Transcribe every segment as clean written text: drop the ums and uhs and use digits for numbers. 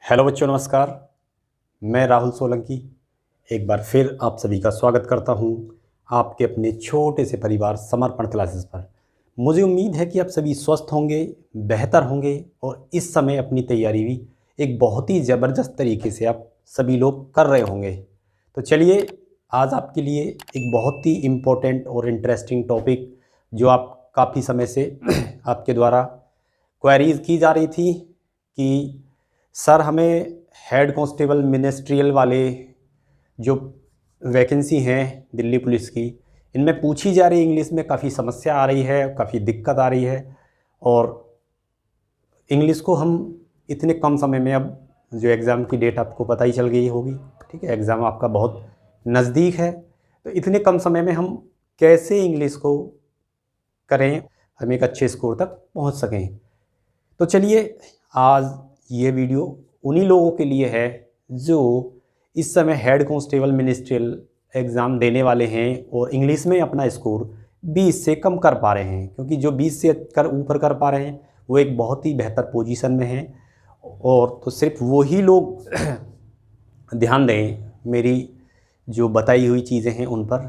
Hello बच्चों, नमस्कार। मैं राहुल सोलंकी एक बार फिर आप सभी का स्वागत करता हूं आपके अपने छोटे से परिवार समर्पण क्लासेस पर। मुझे उम्मीद है कि आप सभी स्वस्थ होंगे, बेहतर होंगे और इस समय अपनी तैयारी भी एक बहुत ही ज़बरदस्त तरीके से आप सभी लोग कर रहे होंगे। तो चलिए, आज आपके लिए एक बहुत ही इम्पोर्टेंट और इंटरेस्टिंग टॉपिक जो आप काफ़ी समय से आपके द्वारा क्वेरीज की जा रही थी कि सर हमें हेड कांस्टेबल मिनिस्ट्रियल वाले जो वैकेंसी हैं दिल्ली पुलिस की, इनमें पूछी जा रही इंग्लिश में काफ़ी समस्या आ रही है, काफ़ी दिक्कत आ रही है। और इंग्लिश को हम इतने कम समय में, अब जो एग्ज़ाम की डेट आपको पता ही चल गई होगी, ठीक है, एग्ज़ाम आपका बहुत नज़दीक है, तो इतने कम समय में हम कैसे इंग्लिश को करें, हम एक अच्छे स्कोर तक पहुंच सकें। तो चलिए, आज ये वीडियो उन्हीं लोगों के लिए है जो इस समय हेड कांस्टेबल मिनिस्ट्रियल एग्ज़ाम देने वाले हैं और इंग्लिश में अपना स्कोर 20 से कम कर पा रहे हैं, क्योंकि जो 20 से ऊपर कर पा रहे हैं वो एक बहुत ही बेहतर पोजीशन में हैं। और तो सिर्फ वही लोग ध्यान दें मेरी जो बताई हुई चीज़ें हैं उन पर।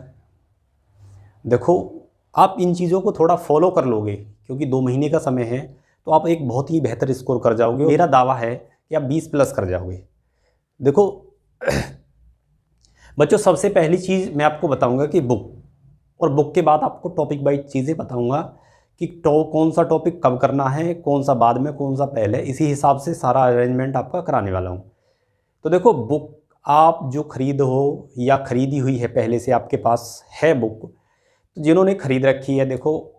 देखो, आप इन चीज़ों को थोड़ा फॉलो कर लोगे, क्योंकि 2 महीने का समय है, तो आप एक बहुत ही बेहतर स्कोर कर जाओगे। मेरा दावा है कि आप 20 प्लस कर जाओगे। देखो बच्चों, सबसे पहली चीज़ मैं आपको बताऊंगा कि बुक, और बुक के बाद आपको टॉपिक वाइज चीज़ें बताऊंगा कि कौन सा टॉपिक कब करना है, कौन सा बाद में, कौन सा पहले, इसी हिसाब से सारा अरेंजमेंट आपका कराने वाला हूँ। तो देखो, बुक आप जो खरीद हो या खरीदी हुई है, पहले से आपके पास है बुक, तो जिन्होंने खरीद रखी है देखो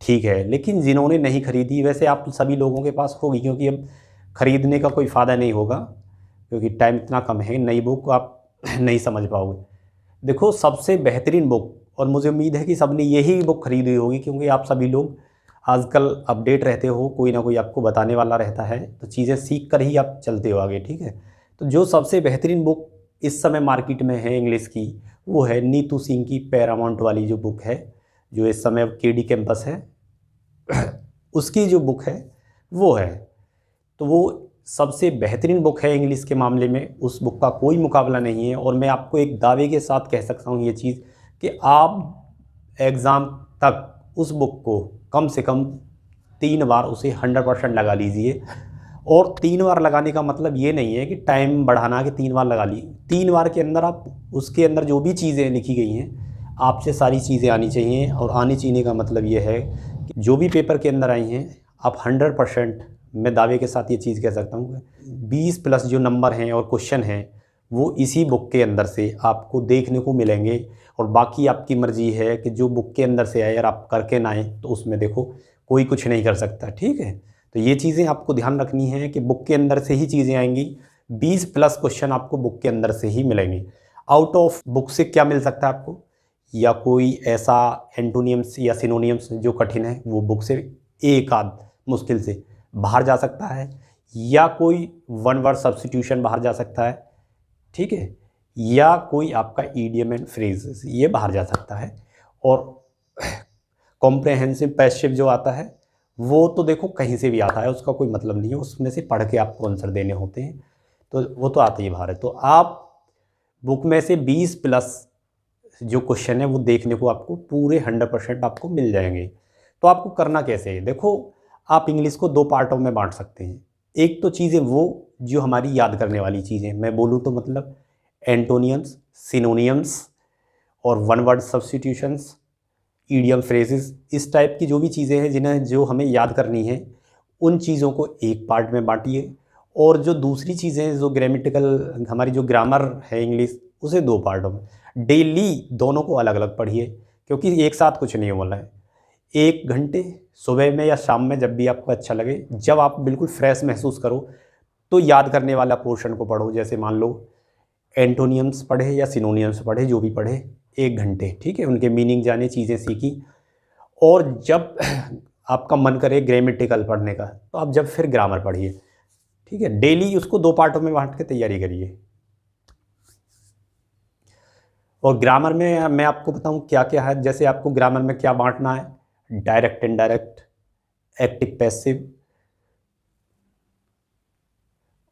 ठीक है, लेकिन जिन्होंने नहीं खरीदी, वैसे आप सभी लोगों के पास होगी, क्योंकि अब खरीदने का कोई फ़ायदा नहीं होगा, क्योंकि टाइम इतना कम है, नई बुक आप नहीं समझ पाओगे। देखो, सबसे बेहतरीन बुक, और मुझे उम्मीद है कि सबने यही बुक खरीदी होगी, क्योंकि आप सभी लोग आजकल अपडेट रहते हो, कोई ना कोई आपको बताने वाला रहता है, तो चीज़ें सीख कर ही आप चलते हो आगे, ठीक है। तो जो सबसे बेहतरीन बुक इस समय मार्केट में है इंग्लिश की, वो है नीतू सिंह की पैरामाउंट वाली जो बुक है, जो इस समय केडी कैंपस है उसकी जो बुक है वो है। तो वो सबसे बेहतरीन बुक है इंग्लिश के मामले में, उस बुक का कोई मुकाबला नहीं है। और मैं आपको एक दावे के साथ कह सकता हूँ ये चीज़ कि आप एग्ज़ाम तक उस बुक को कम से कम 3 बार उसे 100% लगा लीजिए। और 3 बार लगाने का मतलब ये नहीं है कि टाइम बढ़ाना कि 3 बार लगा ली। 3 बार के अंदर आप उसके अंदर जो भी चीज़ें लिखी गई हैं आपसे सारी चीज़ें आनी चाहिए। और आनी चाहिए का मतलब ये है कि जो भी पेपर के अंदर आई हैं आप 100%, मैं दावे के साथ ये चीज़ कह सकता हूँ, 20 प्लस जो नंबर हैं और क्वेश्चन हैं वो इसी बुक के अंदर से आपको देखने को मिलेंगे। और बाकी आपकी मर्ज़ी है कि जो बुक के अंदर से आए अगर आप करके ना आए तो उसमें देखो कोई कुछ नहीं कर सकता, ठीक है। तो ये चीज़ें आपको ध्यान रखनी है कि बुक के अंदर से ही चीज़ें आएंगी, 20 प्लस क्वेश्चन आपको बुक के अंदर से ही मिलेंगे। आउट ऑफ बुक से क्या मिल सकता है आपको, या कोई ऐसा एंटोनियम्स या सिनोनियम्स जो कठिन है वो बुक से एक आध मुश्किल से बाहर जा सकता है, या कोई वन वर्ड सब्स्टिट्यूशन बाहर जा सकता है, ठीक है, या कोई आपका ईडियम एंड फ्रेजेस ये बाहर जा सकता है। और कॉम्प्रहेंसिव पैसिव जो आता है वो तो देखो कहीं से भी आता है, उसका कोई मतलब नहीं है, उसमें से पढ़ के आपको आंसर देने होते हैं, तो वो तो आता ही बाहर है। तो आप बुक में से 20 प्लस जो क्वेश्चन है वो देखने को आपको पूरे 100% आपको मिल जाएंगे। तो आपको करना कैसे है, देखो, आप इंग्लिश को 2 पार्टों में बांट सकते हैं। एक तो चीज़ें वो जो हमारी याद करने वाली चीज़ें, मैं बोलूँ तो मतलब एंटोनियम्स, सिनोनियम्स और one word substitutions, idiom phrases, इस टाइप की जो भी चीज़ें हैं जिन्हें जो हमें याद करनी है, उन चीज़ों को एक पार्ट में बांटिए। और जो दूसरी चीज़ें जो ग्रामेटिकल हमारी जो ग्रामर है इंग्लिश, उसे 2 पार्टों में। डेली दोनों को अलग अलग पढ़िए, क्योंकि एक साथ कुछ नहीं होना है। 1 घंटे सुबह में या शाम में, जब भी आपको अच्छा लगे, जब आप बिल्कुल फ्रेश महसूस करो, तो याद करने वाला पोर्शन को पढ़ो। जैसे मान लो एंटोनियम्स पढ़े या सिनोनियम्स पढ़े, जो भी पढ़े, 1 घंटे, ठीक है, उनके मीनिंग जाने, चीज़ें सीखी। और जब आपका मन करे ग्रामेटिकल पढ़ने का, तो आप जब फिर ग्रामर पढ़िए, ठीक है। डेली उसको 2 पार्टों में बांट के तैयारी करिए। और ग्रामर में मैं आपको बताऊं क्या क्या है। जैसे आपको ग्रामर में क्या बांटना है, डायरेक्ट, इनडायरेक्ट, एक्टिव पैसिव,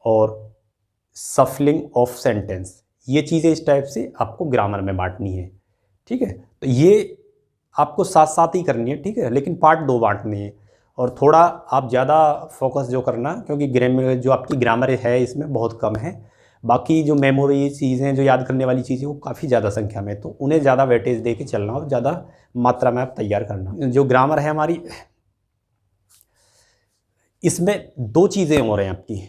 और सफलिंग ऑफ सेंटेंस, ये चीज़ें इस टाइप से आपको ग्रामर में बांटनी है। ठीक है, तो ये आपको साथ साथ ही करनी है। ठीक है, लेकिन पार्ट 2 बांटनी है। और थोड़ा आप ज़्यादा फोकस जो करना, क्योंकि ग्रामर जो आपकी ग्रामर है इसमें बहुत कम है। बाकी जो मेमोरी चीज़ें, जो याद करने वाली चीज़ें, वो काफ़ी ज़्यादा संख्या में, तो उन्हें ज़्यादा वेटेज दे के चलना और ज़्यादा मात्रा में आप तैयार करना। जो ग्रामर है हमारी, इसमें 2 चीज़ें हो रही हैं आपकी।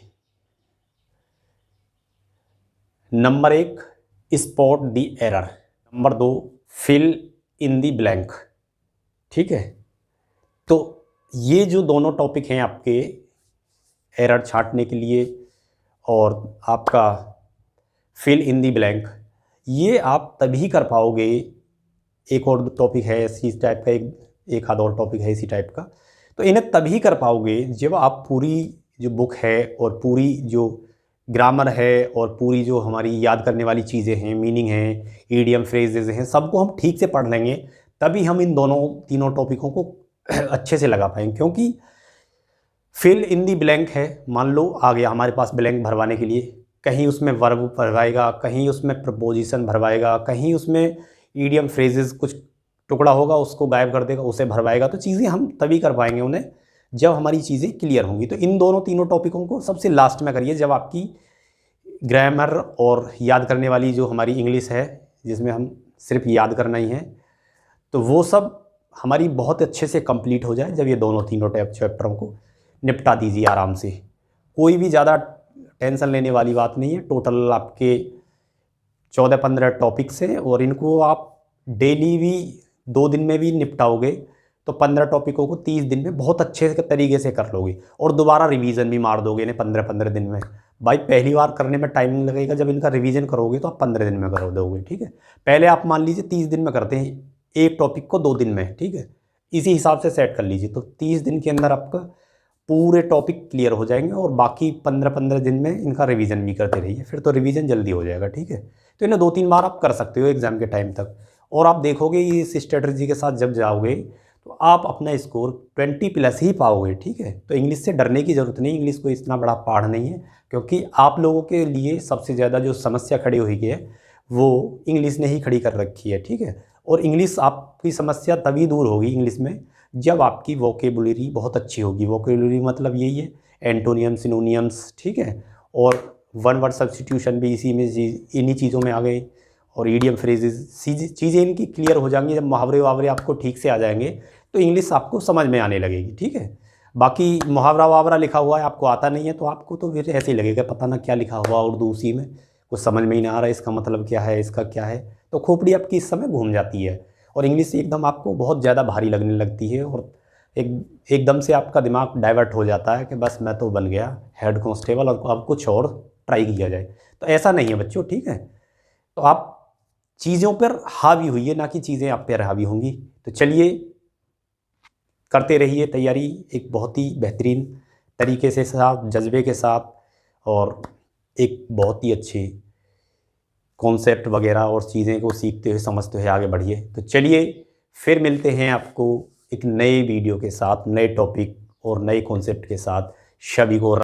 Number 1, spot the error. Number 2, fill in the blank. ठीक है, तो ये जो दोनों टॉपिक हैं आपके एरर छांटने के लिए और आपका फिल इन दी ब्लैंक, ये आप तभी कर पाओगे। एक और टॉपिक है इसी टाइप का, एक आधा और टॉपिक है इसी टाइप का, तो इन्हें तभी कर पाओगे जब आप पूरी जो बुक है और पूरी जो ग्रामर है और पूरी जो हमारी याद करने वाली चीज़ें हैं, मीनिंग हैं, ईडियम फ्रेजेस हैं, सबको हम ठीक से पढ़ लेंगे, तभी हम इन दोनों तीनों टॉपिकों को अच्छे से लगा पाएंगे। क्योंकि फिल इन दी ब्लैंक है, मान लो आ गया हमारे पास ब्लैंक भरवाने के लिए, कहीं उसमें वर्ब भरवाएगा, कहीं उसमें प्रपोजिशन भरवाएगा, कहीं उसमें ईडियम फ्रेजेस कुछ टुकड़ा होगा उसको गायब कर देगा, उसे भरवाएगा। तो चीज़ें हम तभी कर पाएंगे उन्हें जब हमारी चीज़ें क्लियर होंगी। तो इन दोनों तीनों टॉपिकों को सबसे लास्ट में करिए, जब आपकी ग्रामर और याद करने वाली जो हमारी इंग्लिश है, जिसमें हम सिर्फ याद करना ही है, तो वो सब हमारी बहुत अच्छे से कंप्लीट हो जाए। जब ये दोनों तीनों चैप्टरों को निपटा दीजिए आराम से, कोई भी ज़्यादा टेंशन लेने वाली बात नहीं है। टोटल आपके 14-15 टॉपिक्स हैं और इनको आप डेली भी 2 दिन में भी निपटाओगे तो 15 टॉपिकों को 30 दिन में बहुत अच्छे तरीके से कर लोगे और दोबारा रिवीजन भी मार दोगे इन्हें 15-15 दिन में। भाई पहली बार करने में टाइम लगेगा, जब इनका रिवीजन करोगे तो आप 15 दिन में कर दोगे। ठीक है, पहले आप मान लीजिए 30 दिन में करते हैं एक टॉपिक को 2 दिन में। ठीक है, इसी हिसाब से सेट कर लीजिए, तो 30 दिन के अंदर आपका पूरे टॉपिक क्लियर हो जाएंगे और बाकी 15-15 दिन में इनका रिवीजन भी करते रहिए, फिर तो रिवीजन जल्दी हो जाएगा। ठीक है, तो इन्हें 2-3 बार आप कर सकते हो एग्ज़ाम के टाइम तक, और आप देखोगे इस स्ट्रेटजी के साथ जब जाओगे तो आप अपना स्कोर 20+ ही पाओगे। ठीक है, तो इंग्लिश से डरने की ज़रूरत नहीं, इंग्लिश कोई इतना बड़ा पहाड़ नहीं है, क्योंकि आप लोगों के लिए सबसे ज़्यादा जो समस्या खड़ी हुई है वो इंग्लिश ने ही खड़ी कर रखी है। ठीक है, और इंग्लिश आपकी समस्या तभी दूर होगी इंग्लिश में जब आपकी वोकेबुलरी बहुत अच्छी होगी। वोकेबुलरी मतलब यही है, एंटोनियम, सिनोनियम्स। ठीक है, और वन वर्ड सब्स्टिट्यूशन भी इसी में, इन्हीं चीज़ों में आ गए, और ईडियम फ्रेजेस, चीज़ें इनकी क्लियर हो जाएंगी। जब मुहावरे वावरे आपको ठीक से आ जाएंगे तो इंग्लिश आपको समझ में आने लगेगी। ठीक है, बाकी मुहावरा वावरा लिखा हुआ है आपको आता नहीं है तो आपको तो फिर ऐसे ही लगेगा पता ना क्या लिखा हुआ उर्दू, उसी में कुछ समझ में ही नहीं आ रहा है, इसका मतलब क्या है, इसका क्या है, तो खोपड़ी आपकी इस समय घूम जाती है और इंग्लिश एकदम आपको बहुत ज़्यादा भारी लगने लगती है और एकदम से आपका दिमाग डाइवर्ट हो जाता है कि बस मैं तो बन गया हेड कांस्टेबल और अब कुछ और ट्राई किया जाए। तो ऐसा नहीं है बच्चों। ठीक है, तो आप चीज़ों पर हावी हुई, ना कि चीज़ें आप पर हावी होंगी। तो चलिए करते रहिए तैयारी एक बहुत ही बेहतरीन तरीके से, साथ जज्बे के साथ, और एक बहुत ही अच्छे कॉन्सेप्ट वगैरह और चीज़ें को सीखते हुए समझते हुए आगे बढ़िए। तो चलिए फिर मिलते हैं आपको एक नए वीडियो के साथ, नए टॉपिक और नए कॉन्सेप्ट के साथ। सभी को